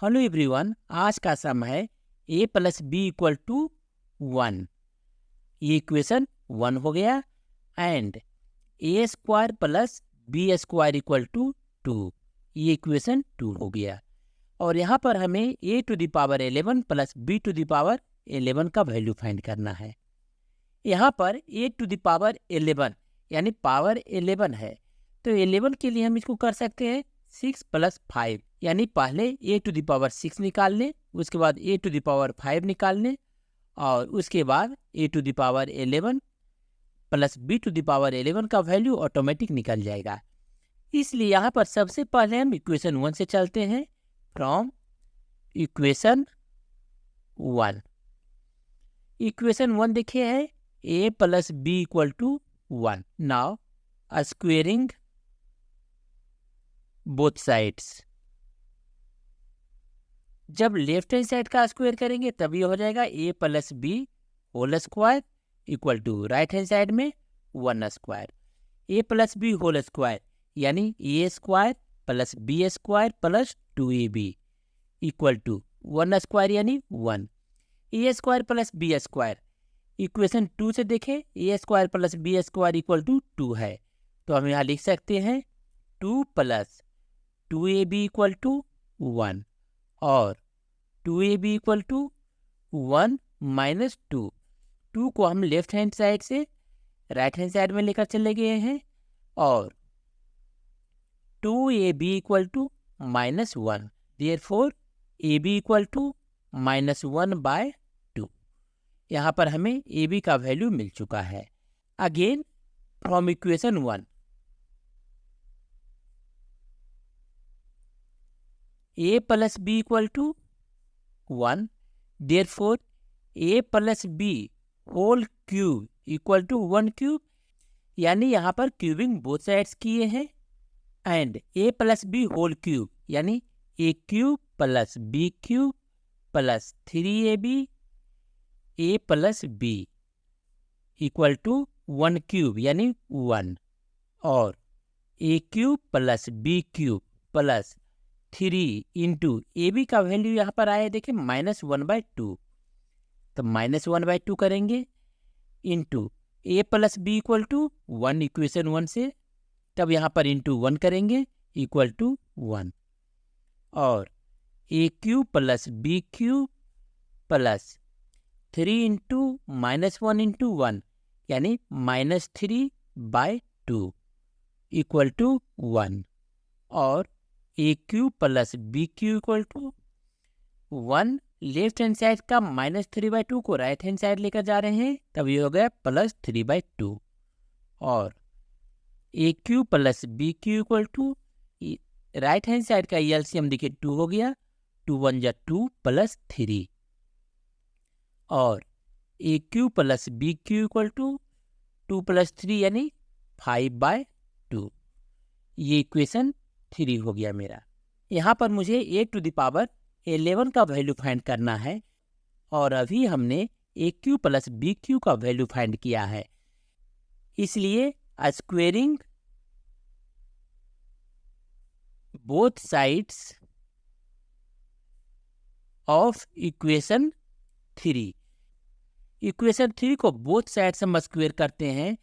Hello everyone, आज का sum है a plus b equal to 1। ये इक्वेशन 1 हो गया। And a square plus b square equal to 2, ये इक्वेशन 2 हो गया। और यहाँ पर हमें a to the power 11 plus b to the power 11 का वैल्यू फाइंड करना है। यहाँ पर a टू द पावर 11 यानी पावर 11 है, तो 11 के लिए हम इसको कर सकते हैं 6 प्लस 5, यानी पहले a टू द पावर 6 निकाल लें, उसके बाद a टू द पावर 5 निकाल लें, और उसके बाद a to the power 11 plus b to the power 11 का वैल्यू ऑटोमेटिक निकल जाएगा। इसलिए यहाँ पर सबसे पहले हम इक्वेशन 1 से चलते हैं। फ्रॉम इक्वेशन 1, इक्वेशन 1 देखिए है a plus b equal to 1। Now squaring both sides, जब लेफ्ट हैंड साइड का स्क्वायर करेंगे तब ये हो जाएगा a plus b whole square equal to right hand side में 1 square. a plus b whole square यानी a square plus b square plus 2ab equal to 1 square यानी 1। a square plus b square equation 2 से देखें, a square plus b square equal to 2 है, तो हम यहाँ लिख सकते हैं 2 प्लस 2ab इक्वल टू 1 और 2ab इक्वल टू 1 माइनस 2। 2 को हम लेफ्ट हैंड साइड से राइट हैंड साइड में लेकर चले गए हैं, और 2ab equal to minus 1, therefore ab equal to minus 1 by 2। यहाँ पर हमें ab का वैल्यू मिल चुका है। Again from equation 1, a plus b equal to 1, therefore a plus b whole cube equal to 1 cube, यानी यहाँ पर क्यूबिंग बोथ साइड्स किए हैं। And a plus b whole cube यानी a cube plus b cube plus 3ab a plus b equal to 1 cube यानी 1, और a cube plus b cube plus 3 into a b का value यहाँ पर आया देखिए माइनस 1/2, तो माइनस 1/2 करेंगे into a plus b equal to 1 equation 1 से, तब यहाँ पर इंटू 1 करेंगे इक्वल टू 1, और a cube plus b cube plus 3 into minus 1 into 1 यानी माइनस 3/2 इक्वल टू 1, और a cube plus b cube equal to 1। Left hand side का minus 3/2 को राइट हैंड साइड लेकर जा रहे हैं, तब ये हो गया प्लस 3/2, और a cube plus b cube equal to right hand side का एलसीएम देखिए 2 हो गया, 2 1 जा 2 प्लस 3, और a cube plus b cube equal to 2 plus 3 यानी 5/2। ये इक्वेशन 3 हो गया मेरा। यहाँ पर मुझे a टू द पावर 11 का वैल्यू फाइंड करना है, और अभी हमने a cube plus b cube का वैल्यू फाइंड किया है, इसलिए squaring both sides of equation 3, equation 3 को बोथ साइड्स हम स्क्वेयर करते हैं,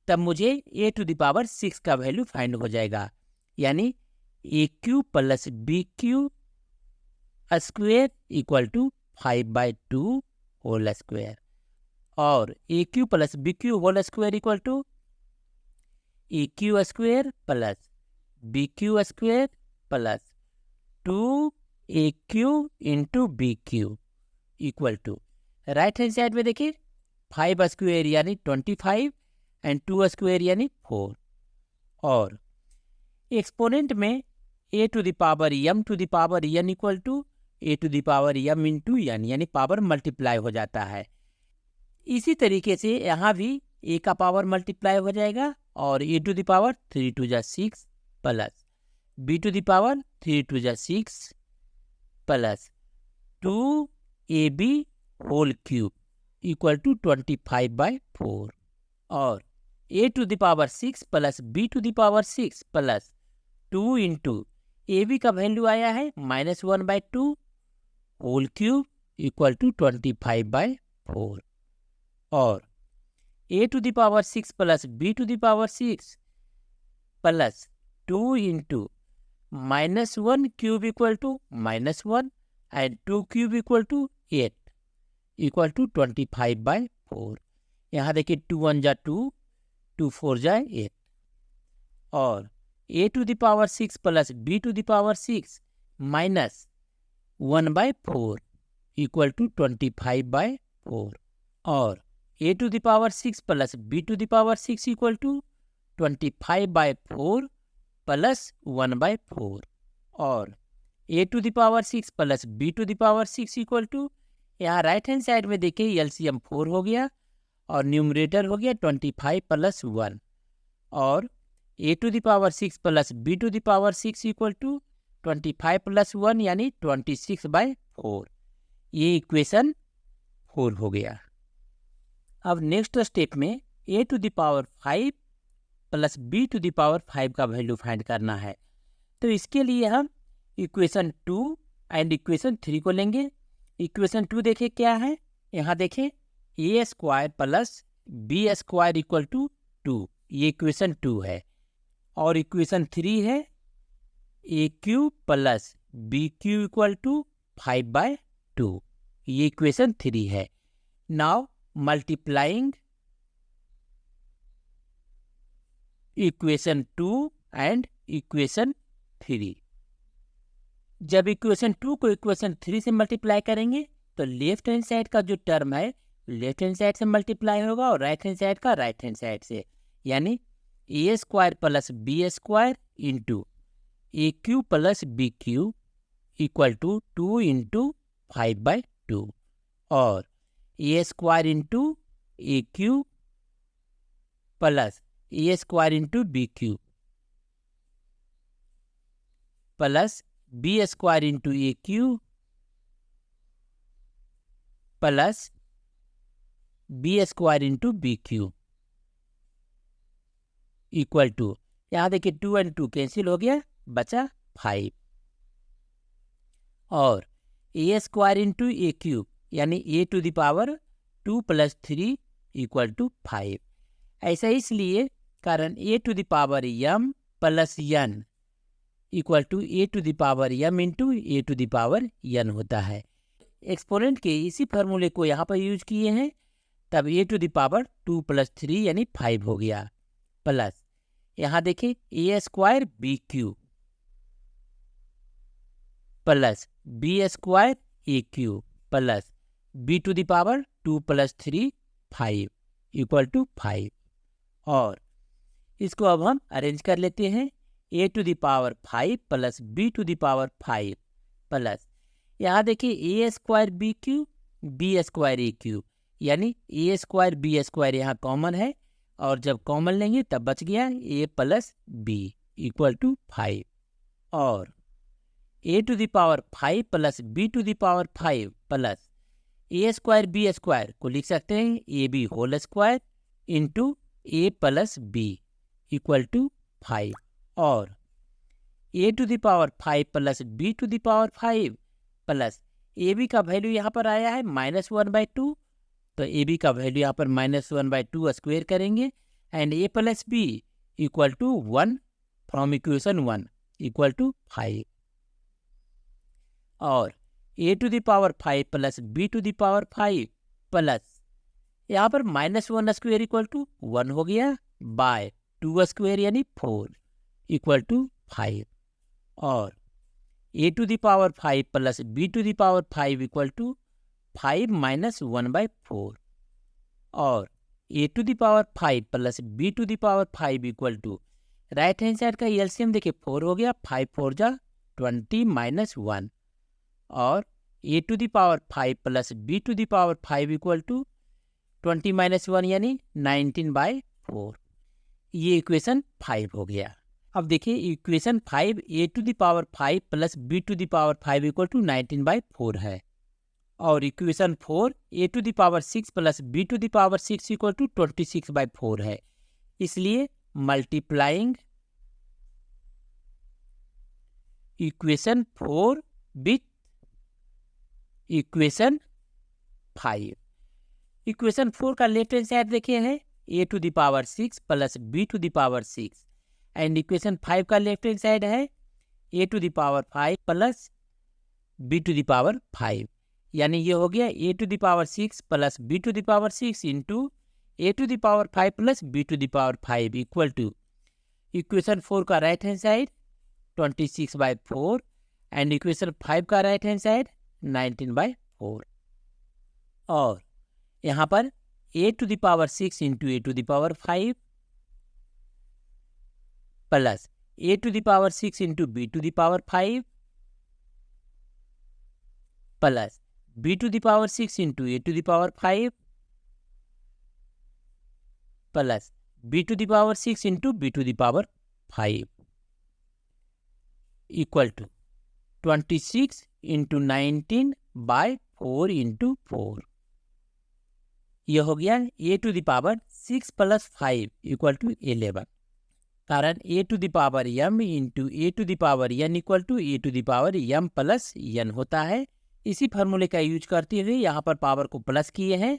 तब मुझे a टू द पावर 6 का वैल्यू फाइंड हो जाएगा, यानी a cube plus b cube square equal to 5/2 whole square, और a cube plus b cube whole square equal to a cube square plus b cube square plus 2 a cube into b cube equal to right hand side में देखिए 5 square यानी 25 and 2 square यानी 4, और exponent में a to the power m to the power n equal to a to the power m into n, यानी power multiply हो जाता है। इसी तरीके से यहाँ भी a का पावर मल्टीप्लाई हो जाएगा, और a टू द पावर 3 2 जा 6 plus b to the power 3 2 जा 6 plus 2ab whole cube equal to 25/4, और a to the power 6 plus b to the power 6 plus 2 into a b का value आया है -1/2 whole cube equal to 25/4 और a⁶ plus b⁶ plus 2 into -1 cube equal to -1 and 2 cube equal to 8 equal to 25/4। यहाँ देखिए 2 1 जा 2, 2 4 जा 8 और a⁶ plus b⁶ minus 1/4 equal to 25/4 और a⁶ plus b⁶ equal to 25/4 plus 1/4 और a⁶ plus b⁶ equal to, यहाँ right hand side में देखिए एलसीएम 4 हो गया और न्यूमरेटर हो गया 25 प्लस 1 और a⁶ plus b⁶ equal to 25 plus 1 यानी 26/4। ये इक्वेशन 4 हो गया। अब नेक्स्ट स्टेप में a⁵ प्लस b⁵ का वैल्यू फाइंड करना है। तो इसके लिए हम इक्वेशन 2 एंड इक्वेशन 3 को लेंगे। इक्वेशन 2 देखिए क्या है, यहाँ देखें a² plus b² equal to 2, ये इक्वेशन 2 है और इक्वेशन 3 है a³ plus b³ equal to 5/2, ये इक्वेशन 3 है। Now multiplying equation 2 and equation 3। जब इक्वेशन 2 को इक्वेशन 3 से मल्टीप्लाई करेंगे तो लेफ्ट हैंड साइड का जो टर्म है लेफ्ट हैंड साइड से मल्टीप्लाई होगा और राइट हैंड साइड का राइट हैंड साइड से, यानी a² plus b² into a³ plus b³ equal to 2 into 5/2 और a² into a³ plus a² into b³ plus b² into a³ plus b² into b³ equal to, यहाँ देखिए 2 and 2 cancel हो गया, बचा 5 और a² into a³ यानी a⁴ 2 plus 3 equal to 5। ऐसा इसलिए कारण a⁴m plus n equal to a⁴m into a⁴n होता है। एक्सपोनेंट के इसी फार्मूले को यहाँ पर यूज किए हैं, तब a⁴ 2 प्लस 3 यानी 5 हो गया प्लस यहाँ देखिए a² b³ plus b² a³ plus b⁴ 2 plus 3 5 equal to 5 और इसको अब हम अरेंज कर लेते हैं। a⁵ प्लस b⁵ प्लस यहाँ देखिए a² b³ b² a³ यानी a² b² यहाँ कॉमन है और जब कॉमन लेंगे तब बच गया a plus b equal to 5 और a⁵ plus b⁵ plus a² b² को लिख सकते हैं ab whole square into a plus b equal to 5 और a⁵ plus b⁵ plus ab का वैल्यू यहाँ पर आया है -1/2, तो ab का वैल्यू यहाँ पर -1/2 स्क्वायर करेंगे and a plus b equal to 1 from equation 1 equal to 5 और a⁵ प्लस b⁵ प्लस यहाँ पर -1 स्क्वायर इक्वल टू 1 हो गया बाय 2 स्क्वायर यानी 4 इक्वल टू 5 और a⁵ plus b⁵ equal to 5 minus 1/4 और a⁵ plus b⁵ equal to right hand side का LCM देखिए 4 हो गया, 5 4 जा 20 माइनस 1 और a⁵ plus b⁵ equal to 20 minus 1 यानी 19/4। ये इक्वेशन 5 हो गया। अब देखिए equation 5 a⁵ plus b⁵ equal to 19/4 है और equation 4 a⁶ plus b⁶ equal to 26/4 है। इसलिए multiplying equation 4 with equation 5। Equation 4 का लेफ्ट हैंड साइड देखिए है a to the power 6 plus b to the power 6 and equation 5 का left hand side है a to the power 5 plus b to the power 5, यानी ये हो गया a to the power 6 plus b to the power 6 into a to the power 5 plus b to the power 5 equal to equation 4 का right hand side 26/4 and equation 5 का right hand side 19/4। और यहाँ पर a to the power 6 into a to the power 5 plus a to the power 6 into b to the power 5 plus b to the power 6 into a to the power 5 plus b to the power 6 into b to the power 5 equal to 26 into 19/4 into 4। यह हो गया a to the power 6 plus 5 equal to 11, कारण a to the power m into a to the power n equal to a to the power m plus n होता है। इसी फार्मूले का use करते हुए यहाँ पर पावर को प्लस किए हैं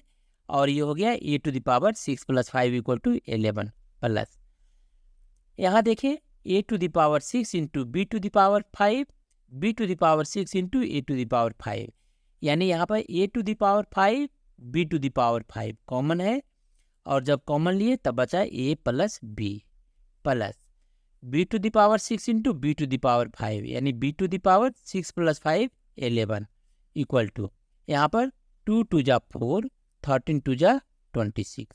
और ये हो गया a to the power 6 plus 5 equal to 11 plus, यहाँ देखिए a to the power 6 into b to the power 5 b to the power 6 into a to the power 5, यानी यहाँ पर a to the power 5 b to the power 5 common है और जब common लिए तब बचा a plus b plus b to the power 6 into b to the power 5, यानी b to the power 6 plus 5 11 equal to यहाँ पर 2 टू जा 4 13 टू जा 26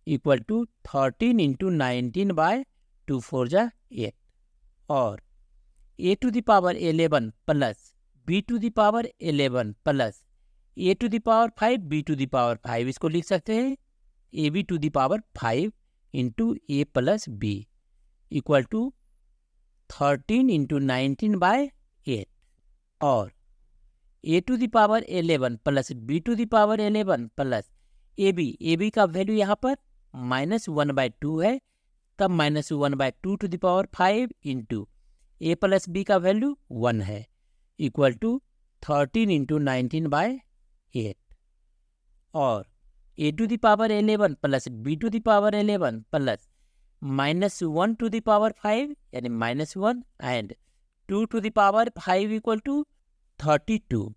इक्वल टू 13 इंटू 19/2 4 जा 8 और a to the power 11 plus b to the power 11 plus a to the power 5 b to the power 5, इसको लिख सकते हैं ab to the power 5 into a plus b equal to 13 into 19/8 और a to the power 11 plus b to the power 11 plus ab का value यहाँ पर -1/2 है, तब -1/2 to the power 5 into a plus b का वैल्यू 1 है equal to 13 into 19/8 और a to the power 11 plus b to the power 11 plus -1 to the power 5 यानी -1 and 2 to the power 5 equal to 32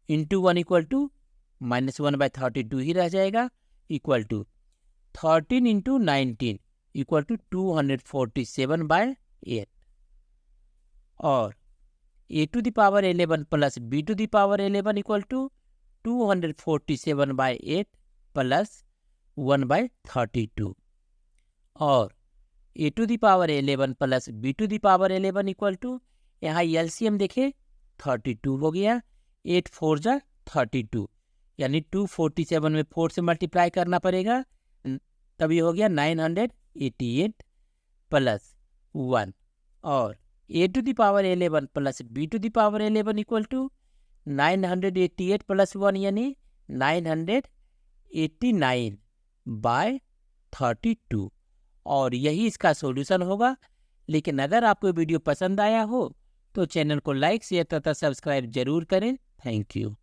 into 1 equal to -1/32 ही रह जाएगा equal to 13 into 19 equal to 247/8 और a to the power 11 plus b to the power 11 equal to 247/8 plus 1/32 और a to the power 11 plus b to the power 11 equal to यहाँ LCM देखे 32 हो गया, 8 4 जा 32, यानी 247 में 4 से मल्टीप्लाई करना पड़ेगा, तब ये हो गया 988 प्लस 1 और a to the power 11 plus b to the power 11 equal to 988 plus 1 यानी 989/32 और यही इसका सॉल्यूशन होगा। लेकिन अगर आपको वीडियो पसंद आया हो तो चैनल को लाइक शेयर तथा सब्सक्राइब जरूर करें। Thank you.